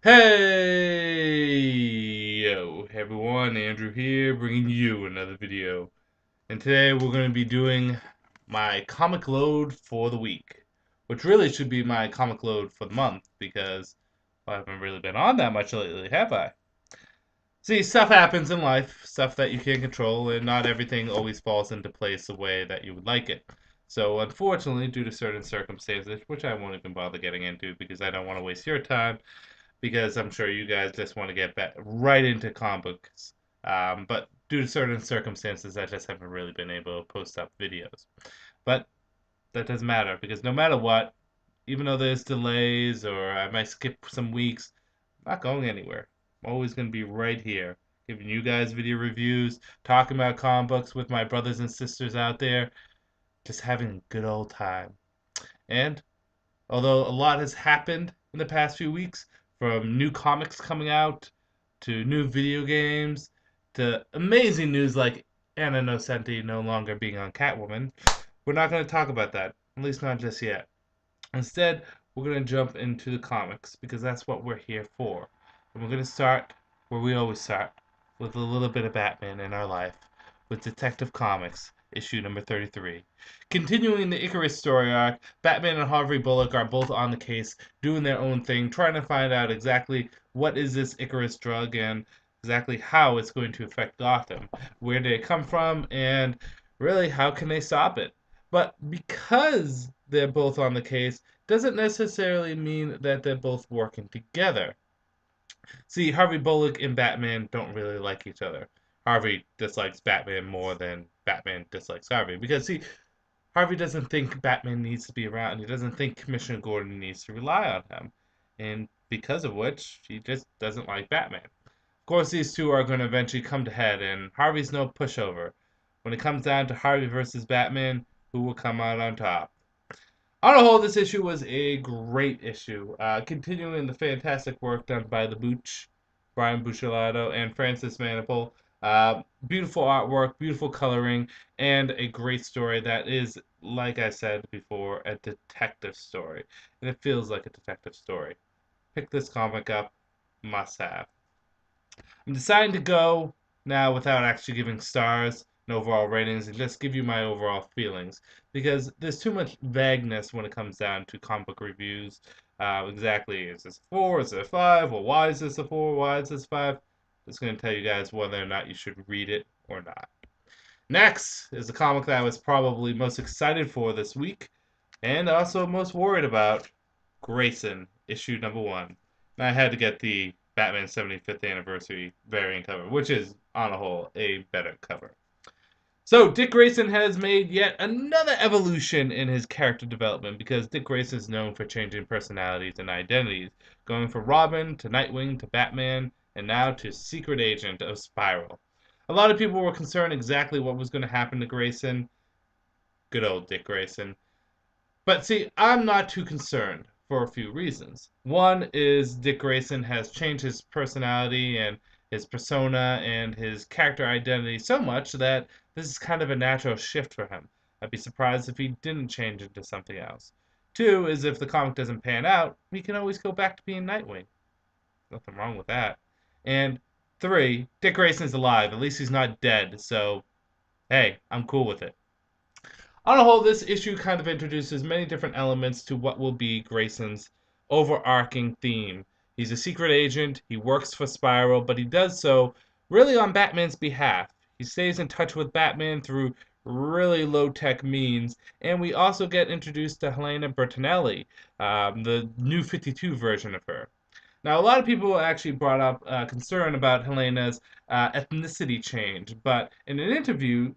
Hey everyone, Andrew here, bringing you another video. And today we're going to be doing my comic load for the week, which really should be my comic load for the month because I haven't really been on that much lately, have I? See, stuff happens in life, stuff that you can't control, and not everything always falls into place the way that you would like it. So, unfortunately, due to certain circumstances, which I won't even bother getting into because I don't want to waste your time, because I'm sure you guys just want to get back right into comic books. But due to certain circumstances, I just haven't really been able to post up videos. But that doesn't matter because no matter what, even though there's delays or I might skip some weeks, I'm not going anywhere. I'm always going to be right here, giving you guys video reviews, talking about comic books with my brothers and sisters out there, just having a good old time. And although a lot has happened in the past few weeks, from new comics coming out to new video games to amazing news like Anna Nocenti no longer being on Catwoman, we're not going to talk about that, at least not just yet. Instead, we're going to jump into the comics because that's what we're here for. And we're going to start where we always start, with a little bit of Batman in our life, with Detective Comics, issue number 33. Continuing the Icarus story arc, Batman and Harvey Bullock are both on the case, doing their own thing, trying to find out exactly what is this Icarus drug and exactly how it's going to affect Gotham. Where did it come from, and really, how can they stop it? But because they're both on the case, doesn't necessarily mean that they're both working together. See, Harvey Bullock and Batman don't really like each other. Harvey dislikes Batman more than Batman dislikes Harvey because, see, Harvey doesn't think Batman needs to be around. He doesn't think Commissioner Gordon needs to rely on him. And because of which, he just doesn't like Batman. Of course, these two are going to eventually come to head, and Harvey's no pushover. When it comes down to Harvey versus Batman, who will come out on top? On the whole, this issue was a great issue, continuing the fantastic work done by the Booch, Brian Buccellato, and Francis Manapul. Beautiful artwork, beautiful coloring, and a great story that is, like I said before, a detective story. And it feels like a detective story. Pick this comic up, must have. I'm deciding to go now without actually giving stars and overall ratings and just give you my overall feelings because there's too much vagueness when it comes down to comic book reviews. Exactly, is this a 4? Is it a 5? Well, why is this a 4? Why is this 5? Just going to tell you guys whether or not you should read it or not. Next is the comic that I was probably most excited for this week and also most worried about, Grayson, issue number 1. And I had to get the Batman 75th anniversary variant cover, which is, on a whole, a better cover. So, Dick Grayson has made yet another evolution in his character development because Dick Grayson is known for changing personalities and identities, going from Robin to Nightwing to Batman, and now to Secret Agent of Spiral. A lot of people were concerned exactly what was going to happen to Grayson. Good old Dick Grayson. But see, I'm not too concerned for a few reasons. One is Dick Grayson has changed his personality and his persona and his character identity so much that this is kind of a natural shift for him. I'd be surprised if he didn't change into something else. Two is if the comic doesn't pan out, he can always go back to being Nightwing. Nothing wrong with that. And three, Dick Grayson's alive. At least he's not dead, so hey, I'm cool with it. On the whole, this issue kind of introduces many different elements to what will be Grayson's overarching theme. He's a secret agent, he works for Spiral, but he does so really on Batman's behalf. He stays in touch with Batman through really low-tech means, and we also get introduced to Helena Bertinelli, the new 52 version of her. Now, a lot of people actually brought up concern about Helena's ethnicity change, but in an interview,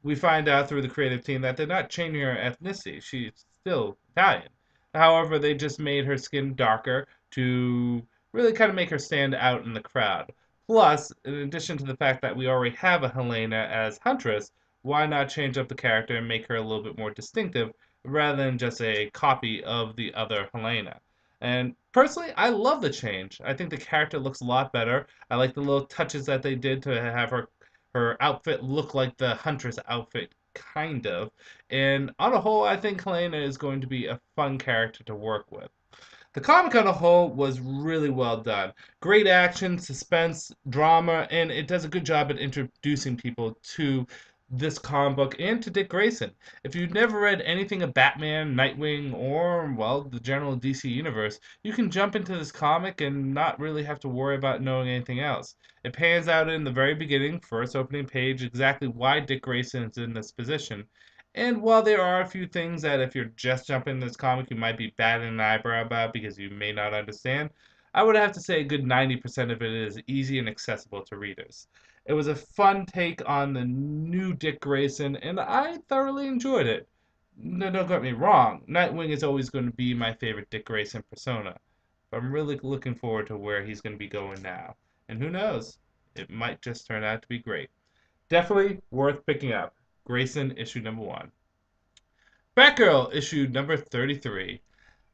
we find out through the creative team that they're not changing her ethnicity. She's still Italian. However, they just made her skin darker to really kind of make her stand out in the crowd. Plus, in addition to the fact that we already have a Helena as Huntress, why not change up the character and make her a little bit more distinctive rather than just a copy of the other Helena? And personally, I love the change. I think the character looks a lot better. I like the little touches that they did to have her outfit look like the Huntress outfit, kind of. And on a whole, I think Helena is going to be a fun character to work with. The comic on a whole was really well done. Great action, suspense, drama, and it does a good job at introducing people to this comic book and to Dick Grayson. If you've never read anything of Batman, Nightwing, or, well, the general DC universe, you can jump into this comic and not really have to worry about knowing anything else. It pans out in the very beginning, first opening page, exactly why Dick Grayson is in this position. And while there are a few things that if you're just jumping in this comic you might be batting an eyebrow about because you may not understand, I would have to say a good 90% of it is easy and accessible to readers. It was a fun take on the new Dick Grayson, and I thoroughly enjoyed it. No, don't get me wrong, Nightwing is always going to be my favorite Dick Grayson persona, but I'm really looking forward to where he's going to be going now. And who knows, it might just turn out to be great. Definitely worth picking up. Grayson issue number 1. Batgirl issue number 33.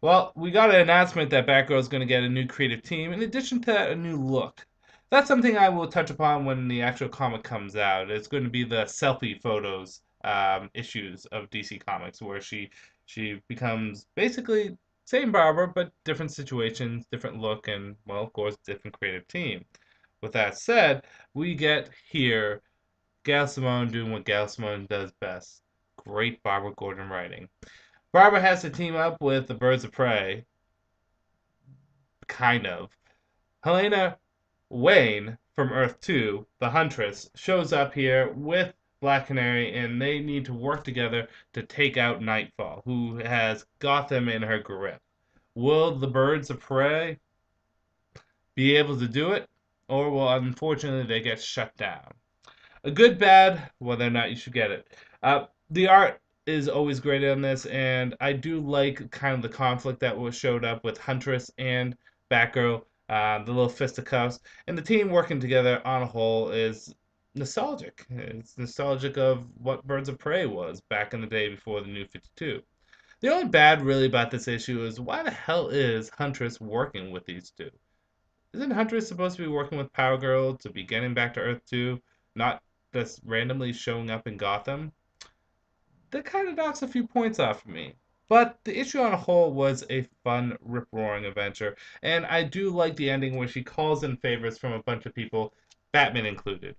Well, we got an announcement that Batgirl is going to get a new creative team. In addition to that, a new look. That's something I will touch upon when the actual comic comes out. It's going to be the selfie photos issues of DC Comics, where she becomes basically same Barbara, but different situations, different look, and well, of course, different creative team. With that said, we get here Gail Simone doing what Gail Simone does best. Great Barbara Gordon writing. Barbara has to team up with the Birds of Prey, kind of. Helena Wayne from Earth 2, the Huntress, shows up here with Black Canary, and they need to work together to take out Nightfall, who has Gotham in her grip. Will the Birds of Prey be able to do it? Or will, unfortunately, they get shut down? A good, bad, whether or not you should get it. The art is always great on this, and I do like kind of the conflict that was showed up with Huntress and Batgirl, the little fisticuffs, and the team working together on a whole is nostalgic. It's nostalgic of what Birds of Prey was back in the day before the New 52. The only bad really about this issue is why the hell is Huntress working with these two? Isn't Huntress supposed to be working with Power Girl to be getting back to Earth 2, not just randomly showing up in Gotham? That kind of knocks a few points off for me. But the issue on a whole was a fun, rip-roaring adventure, and I do like the ending where she calls in favors from a bunch of people, Batman included.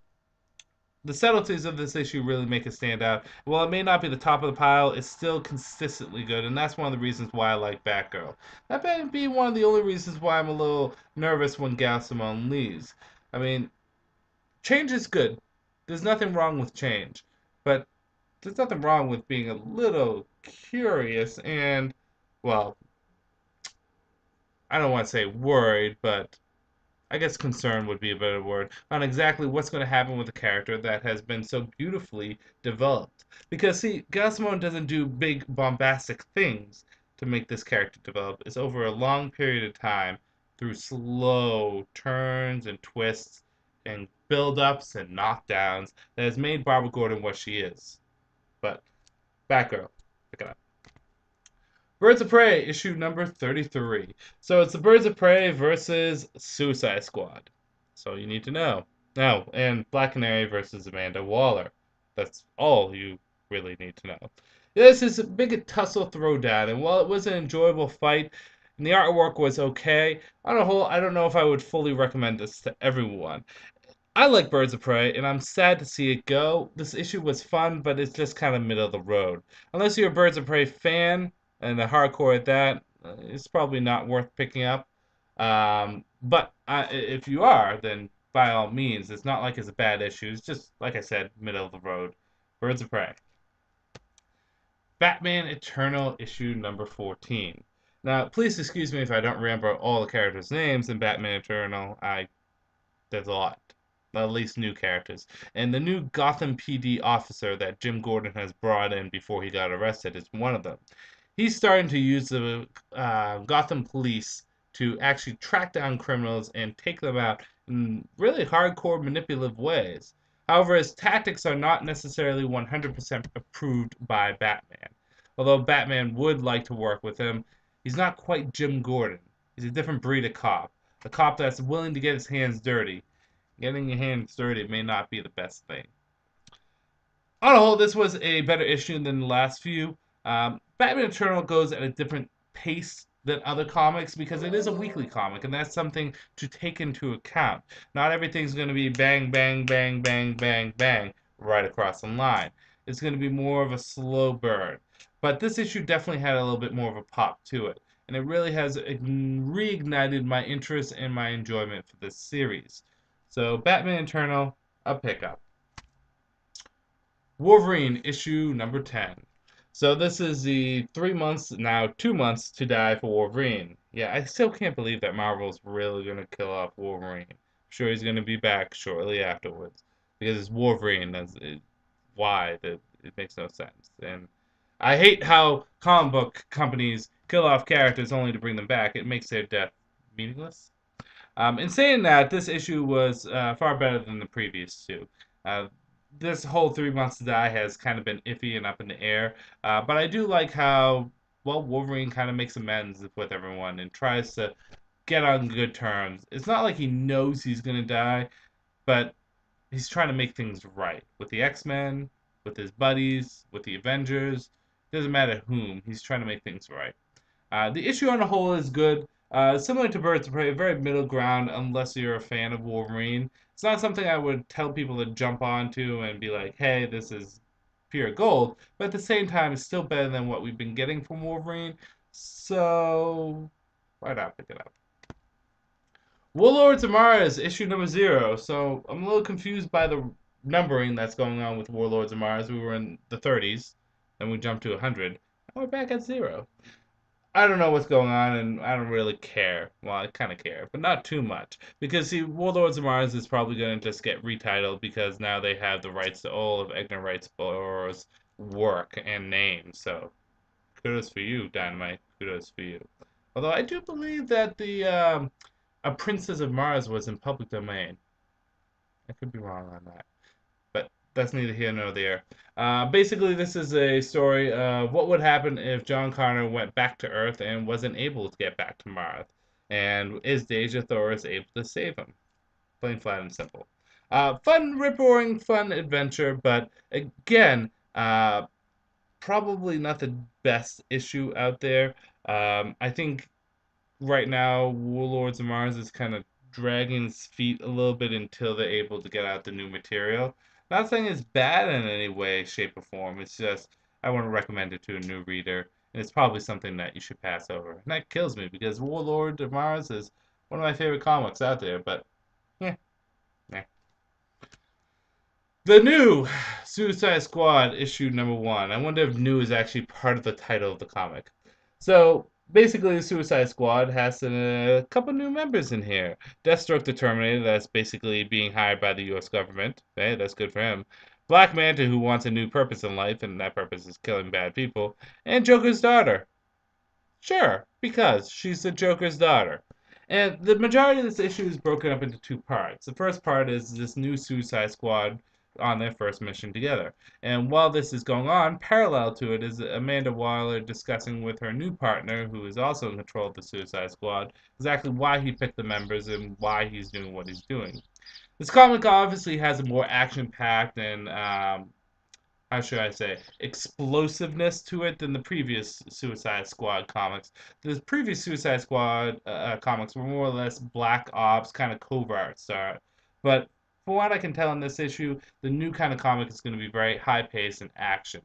The subtleties of this issue really make it stand out. While it may not be the top of the pile, it's still consistently good, and that's one of the reasons why I like Batgirl. That may be one of the only reasons why I'm a little nervous when Gal Simone leaves. I mean, change is good. There's nothing wrong with change. But there's nothing wrong with being a little curious and, well, I don't want to say worried, but I guess concern would be a better word, on exactly what's going to happen with a character that has been so beautifully developed. Because, see, Gail Simone doesn't do big, bombastic things to make this character develop. It's over a long period of time through slow turns and twists and build-ups and knockdowns that has made Barbara Gordon what she is. But Batgirl, pick it up. Birds of Prey, issue number 33. So it's the Birds of Prey versus Suicide Squad. So you need to know. No, and Black Canary versus Amanda Waller. That's all you really need to know. This is a big tussle throwdown, and while it was an enjoyable fight, and the artwork was okay, on a whole, I don't know if I would fully recommend this to everyone. I like Birds of Prey, and I'm sad to see it go. This issue was fun, but it's just kind of middle of the road. Unless you're a Birds of Prey fan, and a hardcore at that, it's probably not worth picking up. But if you are, then by all means, it's not like it's a bad issue. It's just, like I said, middle of the road. Birds of Prey. Batman Eternal, issue number 14. Now, please excuse me if I don't remember all the characters' names in Batman Eternal. There's a lot. At least new characters. And the new Gotham PD officer that Jim Gordon has brought in before he got arrested is one of them. He's starting to use the Gotham police to actually track down criminals and take them out in really hardcore manipulative ways. However, his tactics are not necessarily 100% approved by Batman. Although Batman would like to work with him, he's not quite Jim Gordon. He's a different breed of cop. A cop that's willing to get his hands dirty. Getting your hands dirty may not be the best thing. On the whole, this was a better issue than the last few. Batman Eternal goes at a different pace than other comics because it is a weekly comic, and that's something to take into account. Not everything's going to be bang, bang, bang, bang, bang, bang right across the line. It's going to be more of a slow burn. But this issue definitely had a little bit more of a pop to it, and it really has reignited my interest and my enjoyment for this series. So, Batman Eternal, a pickup. Wolverine issue number 10. So this is the 3 months, now 2 months to die for Wolverine. Yeah, I still can't believe that Marvel's really going to kill off Wolverine. I'm sure he's going to be back shortly afterwards. Because it's Wolverine, why? It makes no sense. And I hate how comic book companies kill off characters only to bring them back. It makes their death meaningless. In saying that, this issue was far better than the previous two. Uh, this whole 3 months to die has kind of been iffy and up in the air, but I do like how, well, Wolverine kind of makes amends with everyone and tries to get on good terms. It's not like he knows he's going to die, but he's trying to make things right with the X-Men, with his buddies, with the Avengers. Doesn't matter whom, he's trying to make things right. The issue on the whole is good. Similar to Birds of Prey, very middle ground unless you're a fan of Wolverine. It's not something I would tell people to jump onto and be like, hey, this is pure gold. But at the same time, it's still better than what we've been getting from Wolverine. So, why not pick it up? Warlords of Mars, issue number 0. So, I'm a little confused by the numbering that's going on with Warlords of Mars. We were in the 30s, then we jumped to 100. Now we're back at 0. I don't know what's going on, and I don't really care. Well, I kind of care, but not too much. Because, see, Warlords of Mars is probably going to just get retitled because now they have the rights to all of Edgar Wright Burroughs' work and name. So, kudos for you, Dynamite. Kudos for you. Although I do believe that the A Princess of Mars was in public domain. I could be wrong on that. But that's neither here nor there. Basically, this is a story of what would happen if John Connor went back to Earth and wasn't able to get back to Mars. And is Deja Thoris able to save him? Plain, flat, and simple. Fun, rip-roaring, fun adventure, but again, probably not the best issue out there. I think right now, Warlords of Mars is kind of dragging its feet a little bit until they're able to get out the new material. Not saying it's bad in any way, shape, or form. It's just I want to recommend it to a new reader, and it's probably something that you should pass over. And that kills me because Warlord of Mars is one of my favorite comics out there, but yeah, yeah. The new Suicide Squad issue number 1. I wonder if new is actually part of the title of the comic. So basically, the Suicide Squad has a couple new members in here. Deathstroke the Terminator, that's basically being hired by the U.S. government. Hey, that's good for him. Black Manta, who wants a new purpose in life, and that purpose is killing bad people. And Joker's daughter. Sure, because she's the Joker's daughter. And the majority of this issue is broken up into 2 parts. The first part is this new Suicide Squad on their first mission together. And while this is going on, parallel to it is Amanda Waller discussing with her new partner, who is also in control of the Suicide Squad, exactly why he picked the members and why he's doing what he's doing. This comic obviously has a more action-packed and how should I say, explosiveness to it than the previous Suicide Squad comics. The previous Suicide Squad comics were more or less black ops, kind of covert style. But from what I can tell in this issue, the new kind of comic is going to be very high-paced and action.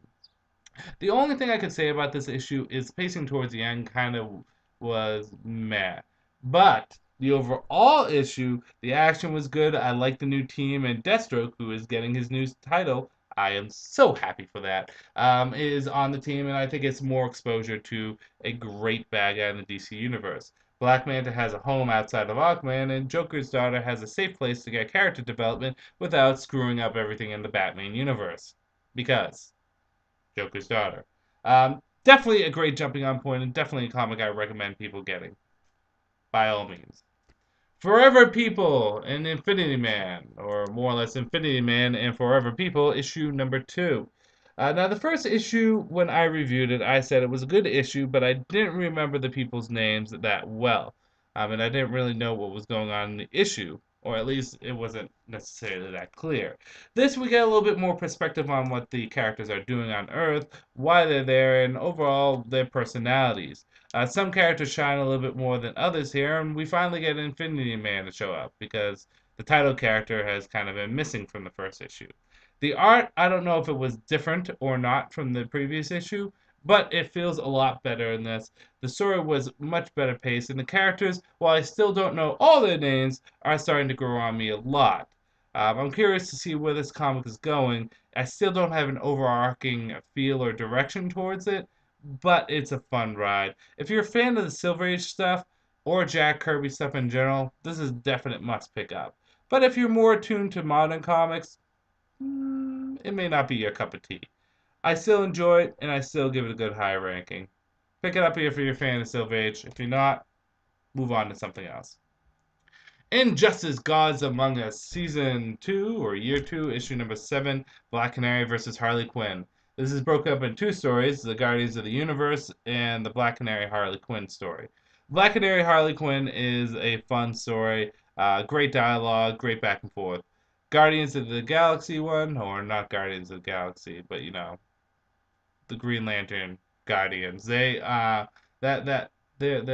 The only thing I could say about this issue is pacing towards the end kind of was meh. But the overall issue, the action was good. I like the new team, and Deathstroke, who is getting his new title, I am so happy for that, is on the team, and I think it's more exposure to a great bad guy in the DC Universe. Black Manta has a home outside of Aquaman, and Joker's daughter has a safe place to get character development without screwing up everything in the Batman universe. Because Joker's daughter. Definitely a great jumping on point, and definitely a comic I recommend people getting. By all means. Forever People and Infinity Man, or more or less Infinity Man and Forever People, issue number 2. Now, the first issue, when I reviewed it, I said it was a good issue, but I didn't remember the people's names that well. And I didn't really know what was going on in the issue. or at least it wasn't necessarily that clear. This, we get a little bit more perspective on what the characters are doing on Earth, why they're there, and overall their personalities. Some characters shine a little bit more than others here, and we finally get Infinity Man to show up because the title character has kind of been missing from the first issue. The art, I don't know if it was different or not from the previous issue, but it feels a lot better in this. The story was much better paced, and the characters, while I still don't know all their names, are starting to grow on me a lot. I'm curious to see where this comic is going. I still don't have an overarching feel or direction towards it, but it's a fun ride. If you're a fan of the Silver Age stuff, or Jack Kirby stuff in general, this is a definite must pick up. But if you're more attuned to modern comics, it may not be your cup of tea. I still enjoy it, and I still give it a good high ranking. Pick it up if you're a fan of Silver Age. If you're not, move on to something else. Injustice Gods Among Us, Season 2, or Year 2, Issue number 7, Black Canary versus Harley Quinn. This is broken up in two stories, the Guardians of the Universe and the Black Canary Harley Quinn story. Black Canary Harley Quinn is a fun story, great dialogue, great back and forth. Guardians of the Galaxy one, or not Guardians of the Galaxy, but the Green Lantern Guardians. Their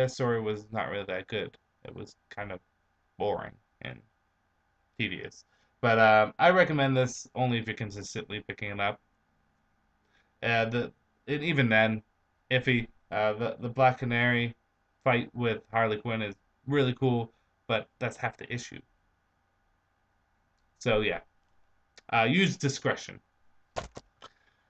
story was not really that good. It was kind of boring and tedious. But I recommend this only if you're consistently picking it up. And even then, iffy. The Black Canary fight with Harley Quinn is really cool, but that's half the issue. So yeah, use discretion.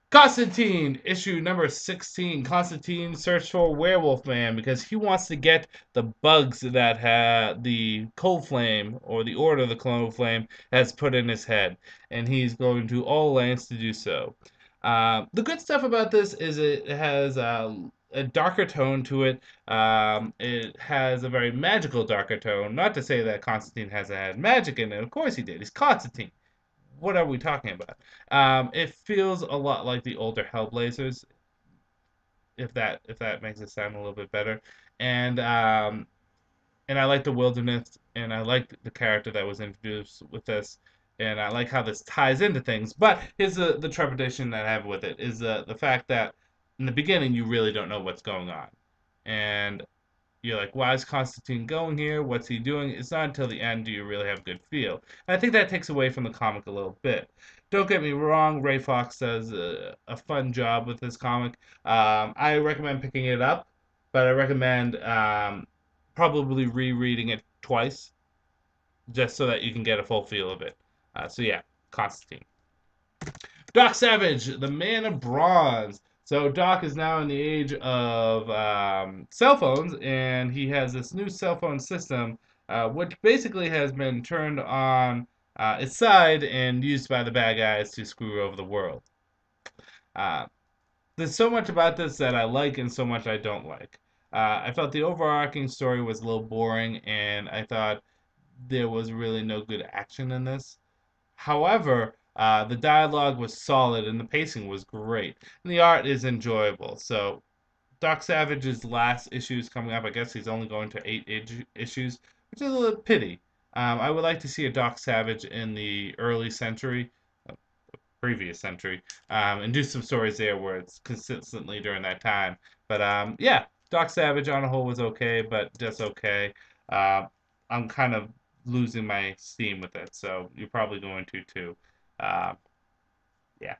Constantine, issue number 16. Constantine searches for Werewolf Man because he wants to get the bugs that the Cold Flame, or the Order of the Cold Flame, has put in his head. And he's going to all lengths to do so. The good stuff about this is it has a darker tone to it. It has a very magical darker tone. Not to say that Constantine hasn't had magic in it. Of course he did. He's Constantine. What are we talking about? It feels a lot like the older Hellblazers, if that makes it sound a little bit better. And and I like the wilderness, and I like the character that was introduced with this, and I like how this ties into things. But here's the trepidation that I have with it is the fact that in the beginning you really don't know what's going on, and you're like, why is Constantine going here? What's he doing? It's not until the end do you really have a good feel. And I think that takes away from the comic a little bit. Don't get me wrong, Ray Fox does a fun job with this comic. I recommend picking it up, but I recommend probably rereading it twice just so that you can get a full feel of it. So yeah, Constantine. Doc Savage, the Man of Bronze. So Doc is now in the age of cell phones, and he has this new cell phone system, which basically has been turned on its side and used by the bad guys to screw over the world. Uh, there's so much about this that I like and so much I don't like. I felt the overarching story was a little boring, and I thought there was really no good action in this. However, the dialogue was solid and the pacing was great, and the art is enjoyable. So, Doc Savage's last issue is coming up. I guess he's only going to 8 issues, which is a little pity. I would like to see a Doc Savage in the early century, previous century, and do some stories there where it's consistently during that time. But yeah, Doc Savage on a whole was okay, but just okay. Uh, I'm kind of losing my steam with it, so you're probably going to too. Uh, yeah.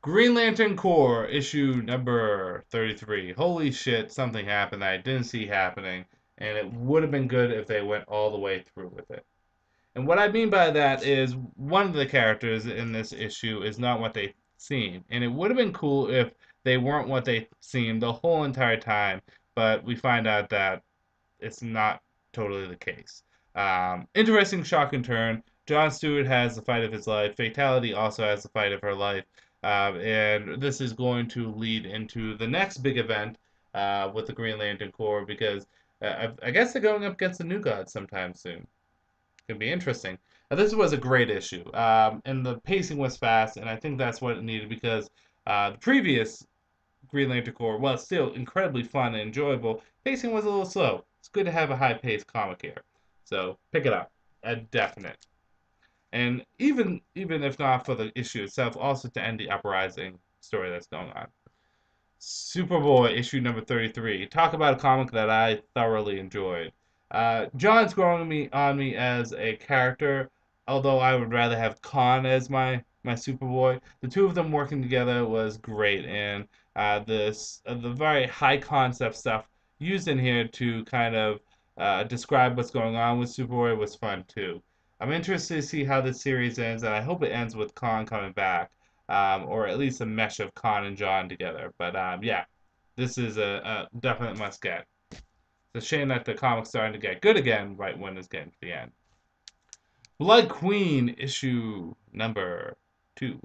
Green Lantern Corps, issue number 33. Holy shit, something happened that I didn't see happening, and it would have been good if they went all the way through with it. And what I mean by that is one of the characters in this issue is not what they seem. And it would have been cool if they weren't what they seemed the whole entire time, but we find out that it's not totally the case. Interesting shock and turn. Jon Stewart has the fight of his life. Fatality also has the fight of her life. And this is going to lead into the next big event with the Green Lantern Corps because I guess they're going up against the New Gods sometime soon. Could be interesting. This was a great issue, and the pacing was fast, and I think that's what it needed because the previous Green Lantern Corps, while still incredibly fun and enjoyable, pacing was a little slow. It's good to have a high-paced comic here. So pick it up. A definite. And even if not for the issue itself, also to end the uprising story that's going on. Superboy issue number 33. Talk about a comic that I thoroughly enjoyed. John's growing on me as a character, although I would rather have Khan as my Superboy. The two of them working together was great, and the very high concept stuff used in here to kind of describe what's going on with Superboy was fun too. I'm interested to see how this series ends, and I hope it ends with Khan coming back, or at least a mesh of Khan and John together. But yeah, this is a definite must get. It's a shame that the comic's starting to get good again right when it's getting to the end. Blood Queen issue number 2.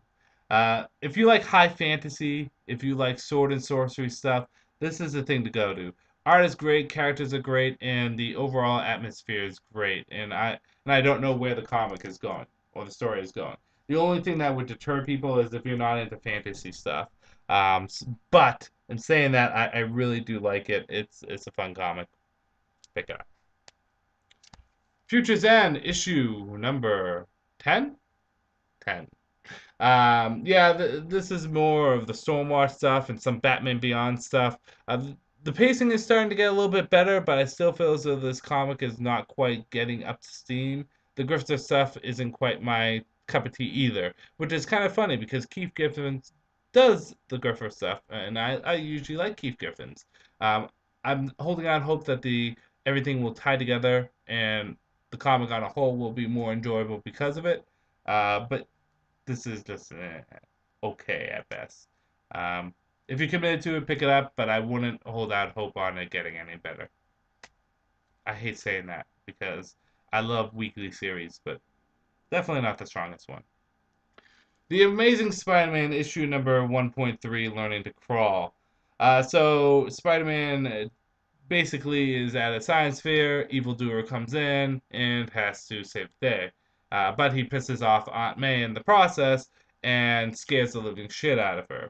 If you like high fantasy, if you like sword and sorcery stuff, this is the thing to go to. Art is great, characters are great, and the overall atmosphere is great. And I don't know where the comic is going or the story is going. The only thing that would deter people is if you're not into fantasy stuff. But in saying that, I really do like it. It's a fun comic. Pick it up. Future's End issue number 10. 10. Yeah, this is more of the Stormwatch stuff and some Batman Beyond stuff. The pacing is starting to get a little bit better, but I still feel as though this comic is not quite getting up to steam. The Grifter stuff isn't quite my cup of tea either, which is kind of funny because Keith Giffen does the Grifter stuff, and I usually like Keith Giffen's. I'm holding out hope that everything will tie together and the comic on a whole will be more enjoyable because of it. But this is just okay at best. If you're committed to it, pick it up, but I wouldn't hold out hope on it getting any better. I hate saying that because I love weekly series, but definitely not the strongest one. The Amazing Spider-Man issue number 1.3, Learning to Crawl. So Spider-Man basically is at a science fair. Evildoer comes in and has to save the day. But he pisses off Aunt May in the process and scares the living shit out of her.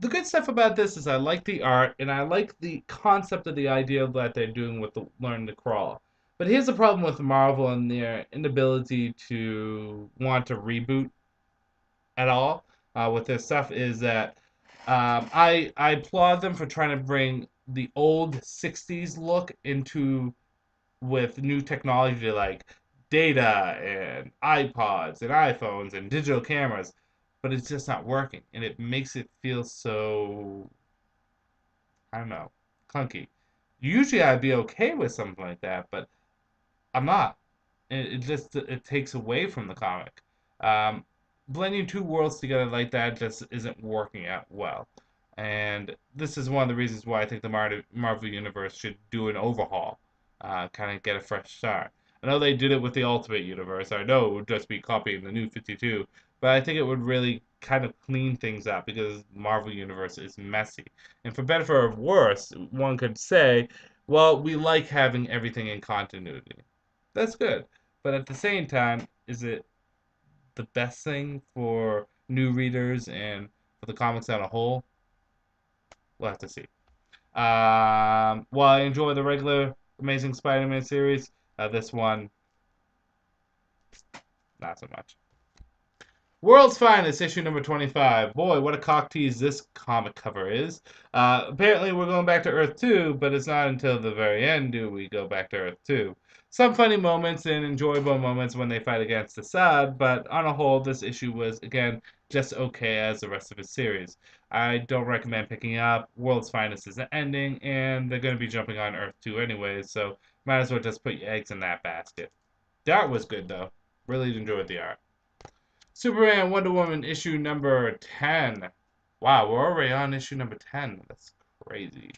The good stuff about this is I like the art and I like the concept of the idea that they're doing with the Learn to Crawl. But here's the problem with Marvel and their inability to want to reboot at all with this stuff is that I applaud them for trying to bring the old 60s look into with new technology like data and iPods and iPhones and digital cameras, but it's just not working and it makes it feel so, I don't know, clunky. Usually I'd be okay with something like that, but I'm not. It takes away from the comic. Um, Blending two worlds together like that just isn't working out well. And this is one of the reasons why I think the Marvel Universe should do an overhaul, kind of get a fresh start. I know they did it with the Ultimate Universe. I know it would just be copying the New 52, but I think it would really kind of clean things up because Marvel Universe is messy. And for better or worse, one could say, well, we like having everything in continuity. That's good. But at the same time, is it the best thing for new readers and for the comics on a whole? We'll have to see. While I enjoy the regular Amazing Spider-Man series, this one, not so much. World's Finest, issue number 25. Boy, what a cock tease this comic cover is. Apparently we're going back to Earth 2, but it's not until the very end do we go back to Earth 2. Some funny moments and enjoyable moments when they fight against Assad, but on a whole, this issue was, again, just okay as the rest of his series. I don't recommend picking up. World's Finest is ending, and they're going to be jumping on Earth 2 anyway, so might as well just put your eggs in that basket. The art was good, though. Really enjoyed the art. Superman Wonder Woman issue number 10. Wow, we're already on issue number 10. That's crazy.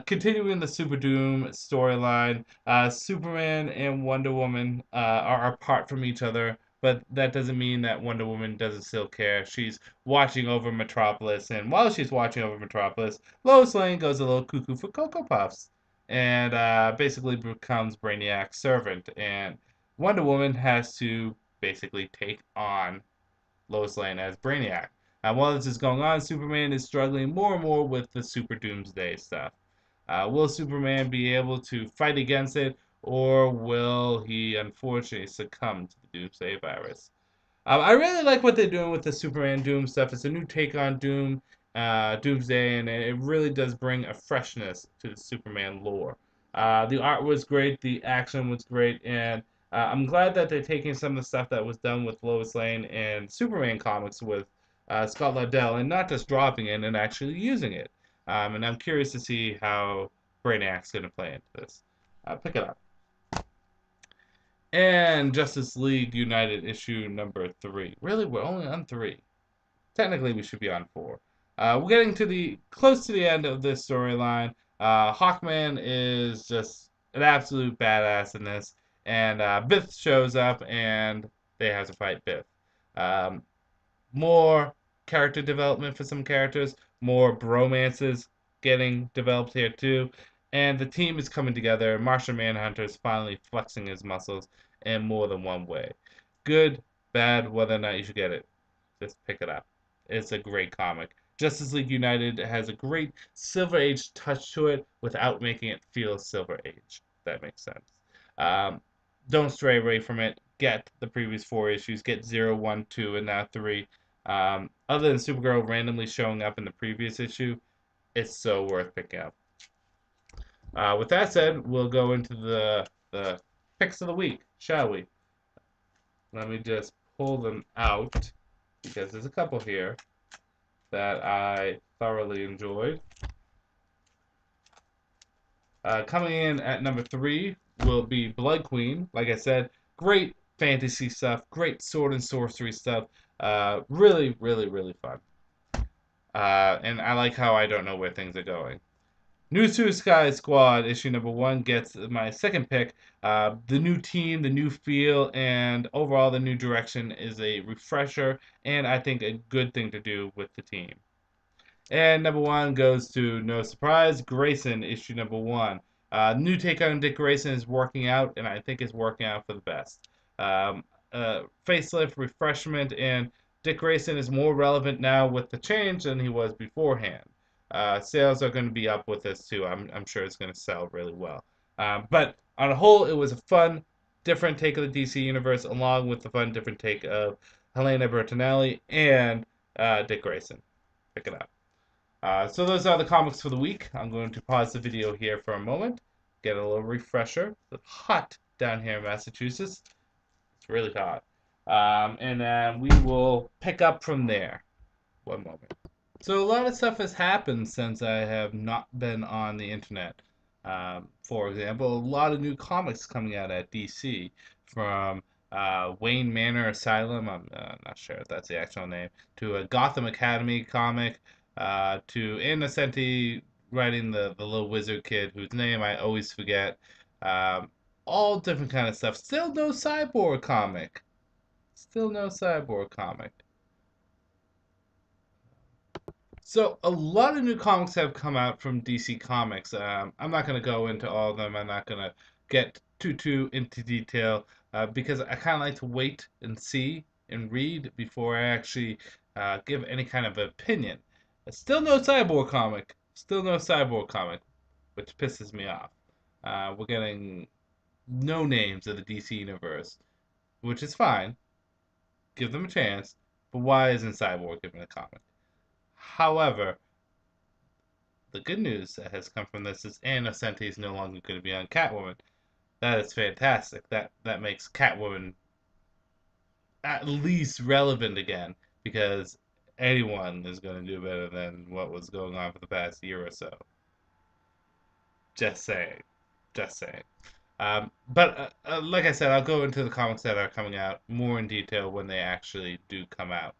Continuing the Super Doom storyline, Superman and Wonder Woman are apart from each other, but that doesn't mean that Wonder Woman doesn't still care. She's watching over Metropolis, and while she's watching over Metropolis, Lois Lane goes a little cuckoo for Cocoa Puffs and basically becomes Brainiac's servant. And Wonder Woman has to basically take on Lois Lane as Brainiac. While this is going on, Superman is struggling more and more with the Super Doomsday stuff. Will Superman be able to fight against it, or will he unfortunately succumb to the Doomsday virus? I really like what they're doing with the Superman Doom stuff. It's a new take on Doom, Doomsday, and it really does bring a freshness to the Superman lore. The art was great, the action was great, and I'm glad that they're taking some of the stuff that was done with Lois Lane and Superman comics with Scott Lobdell and not just dropping it and actually using it. And I'm curious to see how Brainiac's going to play into this. Pick it up. And Justice League United issue number 3. Really, we're only on 3. Technically, we should be on 4. We're getting to the close to the end of this storyline. Hawkman is just an absolute badass in this, and Biff shows up, and they have to fight Biff. Um, More character development for some characters, more bromances getting developed here too, and the team is coming together. Martian Manhunter is finally flexing his muscles in more than one way. Good, bad, whether or not you should get it, just pick it up. It's a great comic. Justice League United has a great Silver Age touch to it without making it feel Silver Age. If that makes sense. Um, don't stray away from it. Get the previous 4 issues. Get 0, 1, 2, and now 3. Other than Supergirl randomly showing up in the previous issue, it's so worth picking up. With that said, we'll go into the picks of the week, shall we? Let me just pull them out because there's a couple here that I thoroughly enjoyed. Coming in at number 3 will be Blood Queen. Like I said, great fantasy stuff, great sword and sorcery stuff. Really, really, really fun. And I like how I don't know where things are going. New Suicide Squad issue number 1 gets my second pick. The new team, the new feel, and overall the new direction is a refresher, and I think a good thing to do with the team. And number 1 goes to, no surprise, Grayson issue number 1. New take on Dick Grayson is working out, and I think it's working out for the best. Facelift, refreshment, and Dick Grayson is more relevant now with the change than he was beforehand. Sales are going to be up with this too. I'm sure it's going to sell really well. But on a whole, it was a fun, different take of the DC universe, along with the fun, different take of Helena Bertinelli and Dick Grayson. Pick it up. So those are the comics for the week. I'm going to pause the video here for a moment, get a little refresher. It's hot down here in Massachusetts. It's really hot. And then we will pick up from there. One moment. So a lot of stuff has happened since I have not been on the internet. For example, a lot of new comics coming out at DC from Wayne Manor Asylum, I'm not sure if that's the actual name, to a Gotham Academy comic, to Innocenti writing the little wizard kid whose name I always forget. All different kind of stuff. Still no Cyborg comic. Still no Cyborg comic. So a lot of new comics have come out from DC Comics. I'm not going to go into all of them. I'm not going to get too into detail because I kind of like to wait and see and read before I actually give any kind of opinion. Still no Cyborg comic. Still no Cyborg comic, which pisses me off. We're getting no names of the DC universe, which is fine. Give them a chance. But why isn't Cyborg given a comic? However, the good news that has come from this is Innocenti is no longer going to be on Catwoman. That is fantastic. That makes Catwoman at least relevant again, because anyone is going to do better than what was going on for the past year or so. Just saying. Just saying. But like I said, I'll go into the comics that are coming out more in detail when they actually do come out.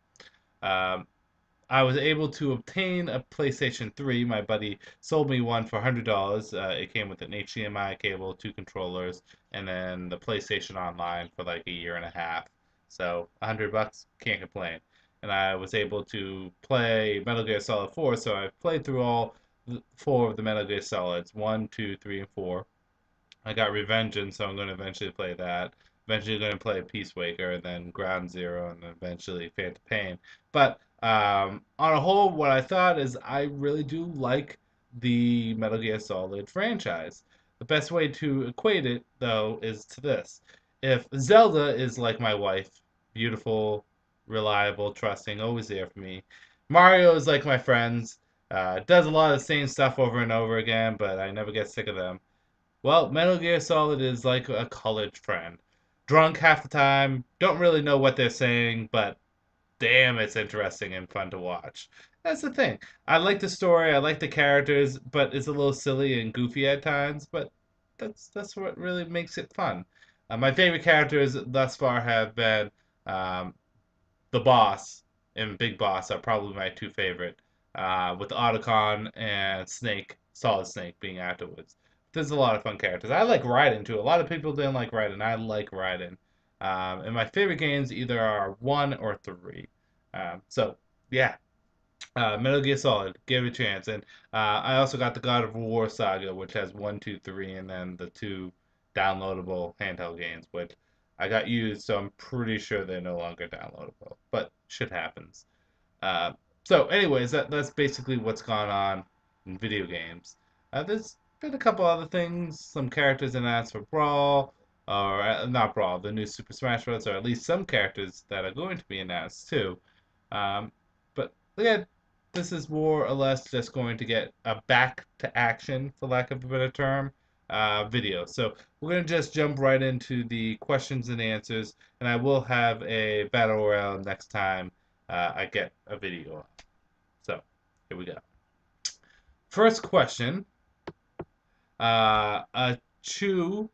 I was able to obtain a PlayStation 3. My buddy sold me one for $100. It came with an HDMI cable, 2 controllers, and then the PlayStation Online for like a year and a half. So $100, can't complain. And I was able to play Metal Gear Solid 4, so I've played through all 4 of the Metal Gear Solids, 1, 2, 3, and 4. I got Revengeance, so I'm going to eventually play that. Eventually going to play Peace Waker, and then Ground Zero, and then eventually Phantom Pain. But on a whole, what I thought is I really do like the Metal Gear Solid franchise. The best way to equate it, though, is to this. If Zelda is like my wife, beautiful, reliable, trusting, always there for me, Mario is like my friends, does a lot of the same stuff over and over again, but I never get sick of them. Well, Metal Gear Solid is like a college friend. Drunk half the time, don't really know what they're saying, but damn, it's interesting and fun to watch. That's the thing. I like the story, I like the characters, but it's a little silly and goofy at times. But that's what really makes it fun. My favorite characters thus far have been um, the boss and Big Boss are probably my two favorite, with Otacon and Snake, Solid Snake being afterwards. There's a lot of fun characters. I like Raiden too. A lot of people didn't like Raiden. I like Raiden. And my favorite games either are 1 or 3. So yeah, Metal Gear Solid, give it a chance. And I also got the God of War saga, which has 1, 2, 3, and then the 2 downloadable handheld games, which I got used, so I'm pretty sure they're no longer downloadable. But shit happens. Uh, so, anyways, that's basically what's gone on in video games. There's been a couple other things, some characters announced for Brawl, or not Brawl, the new Super Smash Bros., or at least some characters that are going to be announced too. But again, this is more or less just going to get a back to action, for lack of a better term, video. So we're going to just jump right into the questions and answers, and I will have a battle royale next time I get a video up. So here we go. First question, a Chew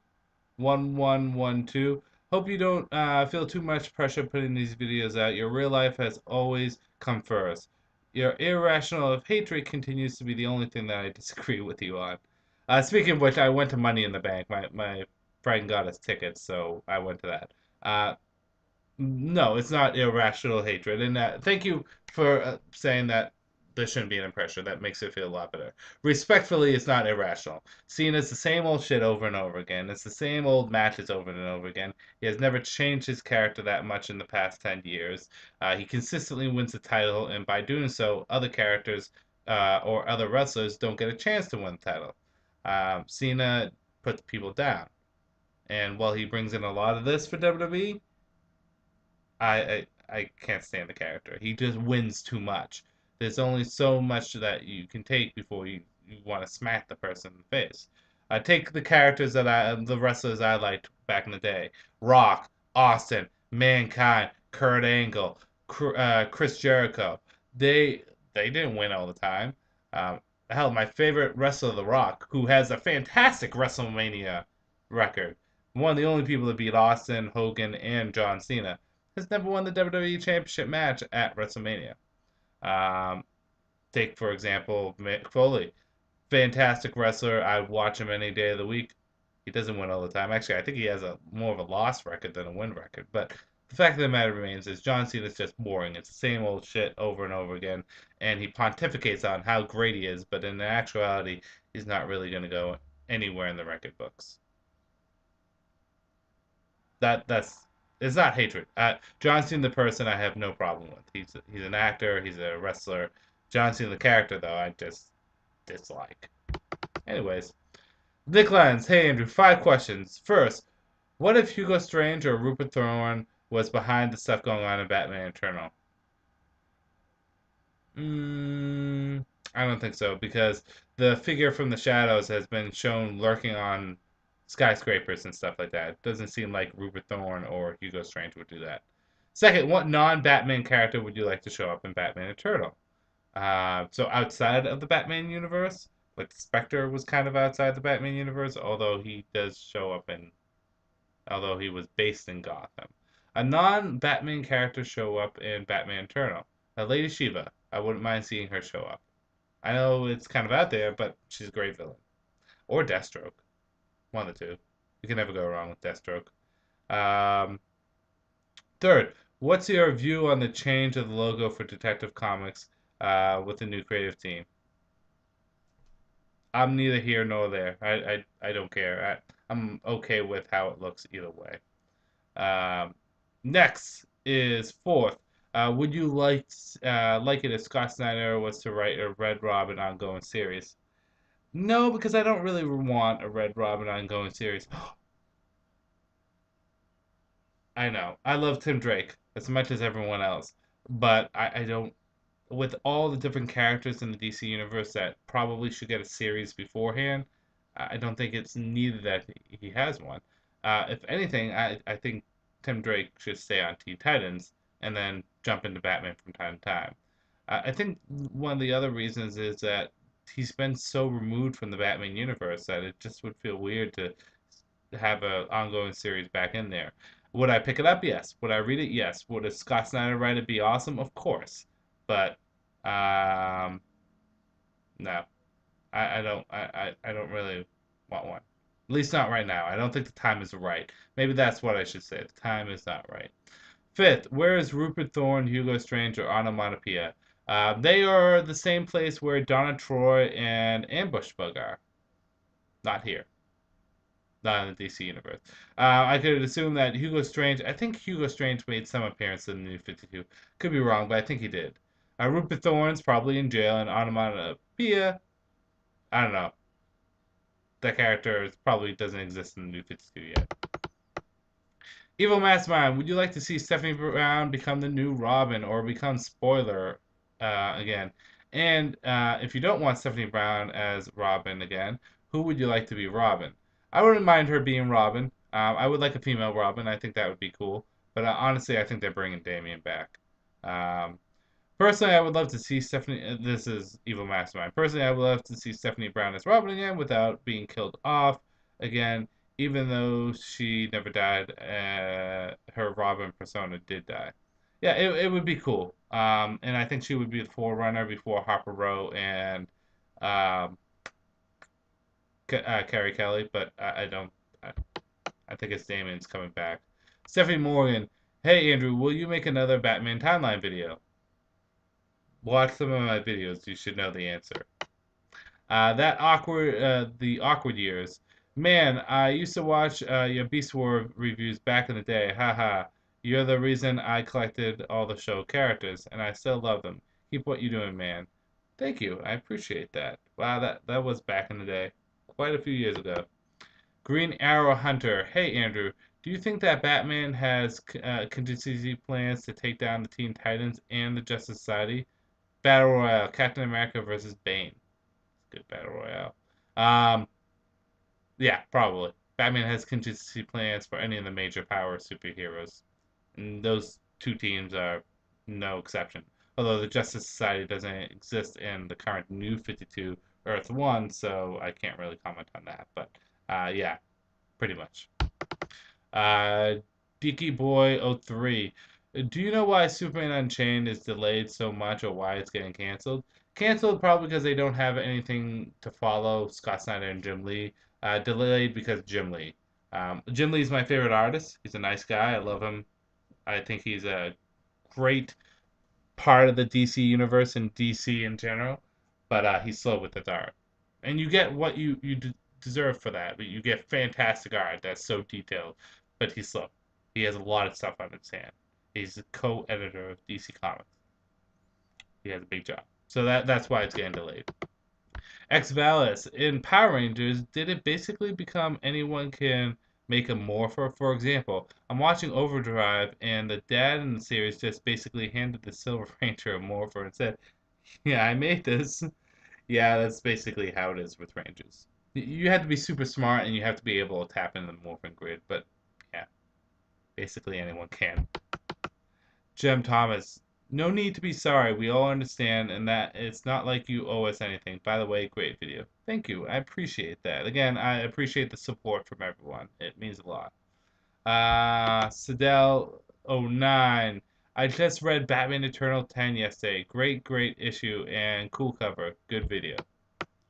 1112. Hope you don't feel too much pressure putting these videos out. Your real life has always come first. Your irrational of hatred continues to be the only thing that I disagree with you on. Speaking of which, I went to Money in the Bank. My friend got us tickets, so I went to that. No, it's not irrational hatred. And thank you for saying that there shouldn't be an impression. That makes it feel a lot better. Respectfully, it's not irrational. Cena's the same old shit over and over again. It's the same old matches over and over again. He has never changed his character that much in the past 10 years. He consistently wins the title, and by doing so, other characters or other wrestlers don't get a chance to win the title. Cena puts people down. And while he brings in a lot of this for WWE, I can't stand the character. He just wins too much. There's only so much that you can take before you want to smack the person in the face. I take the characters the wrestlers I liked back in the day: Rock, Austin, Mankind, Kurt Angle, Chris Jericho. They didn't win all the time. Hell, my favorite wrestler, The Rock, who has a fantastic WrestleMania record, one of the only people to beat Austin, Hogan, and John Cena, has never won the WWE Championship match at WrestleMania. Um, Take, for example, Mick Foley. Fantastic wrestler. I'd watch him any day of the week. He doesn't win all the time. Actually, I think he has a more of a loss record than a win record. But the fact of the matter remains is John Cena is just boring. It's the same old shit over and over again. And he pontificates on how great he is, but in actuality, he's not really going to go anywhere in the record books. That's it's not hatred. John Cena the person I have no problem with. He's an actor. He's a wrestler. John Cena the character though I just dislike. Anyways, Nick Lyons. Hey Andrew, 5 questions. First, what if Hugo Strange or Rupert Thorne was behind the stuff going on in Batman Eternal? Mm, I don't think so because the figure from the shadows has been shown lurking on skyscrapers and stuff like that. It doesn't seem like Rupert Thorne or Hugo Strange would do that. Second, what non-Batman character would you like to show up in Batman Eternal? So outside of the Batman universe, like Spectre was kind of outside the Batman universe, although although he was based in Gotham. A non-Batman character show up in Batman Eternal. Lady Shiva. I wouldn't mind seeing her show up. I know it's kind of out there, but she's a great villain. Or Deathstroke. One of the two. You can never go wrong with Deathstroke. Um, Third, what's your view on the change of the logo for Detective Comics with the new creative team? I'm neither here nor there. I don't care. I'm okay with how it looks either way. Um, Next is fourth. Would you like it if Scott Snyder was to write a Red Robin ongoing series? No, because I don't really want a Red Robin ongoing series. I know. I love Tim Drake as much as everyone else, but I don't. With all the different characters in the DC universe that probably should get a series beforehand, I don't think it's needed that he has one. If anything, I think Tim Drake should stay on Teen Titans and then jump into Batman from time to time. I think one of the other reasons is that he's been so removed from the Batman universe that it just would feel weird to have an ongoing series back in there. Would I pick it up? Yes. Would I read it? Yes. Would a Scott Snyder write it be awesome? Of course. But um, no, I don't really want one. At least not right now. I don't think the time is right. Maybe that's what I should say. The time is not right. Fifth, where is Rupert Thorne, Hugo Strange, or Onomatopoeia? They are the same place where Donna Troy and Ambush Bug are. Not here. Not in the DC universe. I could assume that Hugo Strange. I think Hugo Strange made some appearance in the New 52. Could be wrong, but I think he did. Rupert Thorne's probably in jail, and Onomatopoeia. I don't know. That character probably doesn't exist in the New 52 yet. Evil Mastermind, would you like to see Stephanie Brown become the new Robin or become Spoiler again? And if you don't want Stephanie Brown as Robin again, who would you like to be Robin? I wouldn't mind her being Robin. I would like a female Robin. I think that would be cool. But honestly, I think they're bringing Damian back. Um, Personally, I would love to see Stephanie. This is Evil Mastermind. Personally, I would love to see Stephanie Brown as Robin again without being killed off again. Even though she never died, her Robin persona did die. Yeah, it would be cool. And I think she would be the forerunner before Harper Row and um, Carrie Kelly. But I don't. I, I think it's Damien's coming back. Stephanie Morgan. Hey Andrew, will you make another Batman timeline video? Watch some of my videos. You should know the answer. The awkward years. Man, I used to watch your Beast War reviews back in the day. Haha. You're the reason I collected all the show characters, and I still love them. Keep what you're doing, man. Thank you. I appreciate that. Wow, that was back in the day. Quite a few years ago. Green Arrow Hunter. Hey, Andrew. Do you think that Batman has contingency plans to take down the Teen Titans and the Justice Society? Battle Royale, Captain America versus Bane. Good battle royale. Um, yeah, probably. Batman has contingency plans for any of the major power superheroes, and those two teams are no exception. Although the Justice Society doesn't exist in the current New 52 Earth 1, so I can't really comment on that. But yeah, pretty much. Uh, Dicky Boy 03. Do you know why Superman Unchained is delayed so much or why it's getting canceled? Canceled probably because they don't have anything to follow Scott Snyder and Jim Lee. Delayed because Jim Lee. Jim Lee's my favorite artist. He's a nice guy. I love him. I think he's a great part of the DC universe and DC in general. But he's slow with his art. And you get what you deserve for that. But you get fantastic art that's so detailed. But he's slow. He has a lot of stuff on his hand. He's the co-editor of DC Comics. He has a big job. So that's why it's getting delayed. X Valis in Power Rangers, did it basically become anyone can make a morpher? For example, I'm watching Overdrive, and the dad in the series just basically handed the Silver Ranger a morpher and said, "Yeah, I made this." Yeah, that's basically how it is with Rangers. You have to be super smart, and you have to be able to tap into the morphing grid. But yeah, basically anyone can. Jem Thomas, no need to be sorry. We all understand, and that it's not like you owe us anything. By the way, great video. Thank you. I appreciate that. Again, I appreciate the support from everyone. It means a lot. Sadell09. I just read Batman Eternal 10 yesterday. Great issue and cool cover. Good video.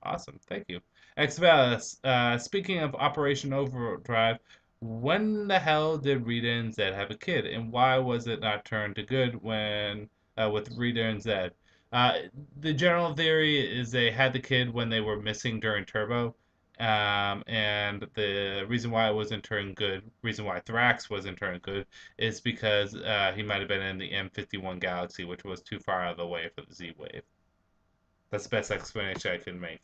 Awesome. Thank you. Xvalis, speaking of Operation Overdrive, when the hell did Rita and Zed have a kid, and why was it not turned to good when with Rita and Zed? Uh, the general theory is they had the kid when they were missing during Turbo, and the reason why it wasn't turned good, reason why Thrax wasn't turned good, is because he might have been in the M51 galaxy, which was too far out of the way for the Z-Wave. That's the best explanation I can make.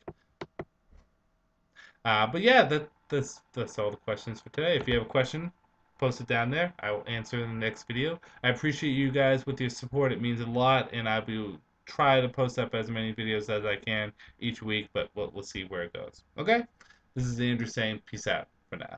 But yeah, that's all the questions for today. If you have a question, post it down there. I will answer in the next video. I appreciate you guys with your support. It means a lot, and I will try to post up as many videos as I can each week, but we'll see where it goes. Okay? This is Andrew saying peace out for now.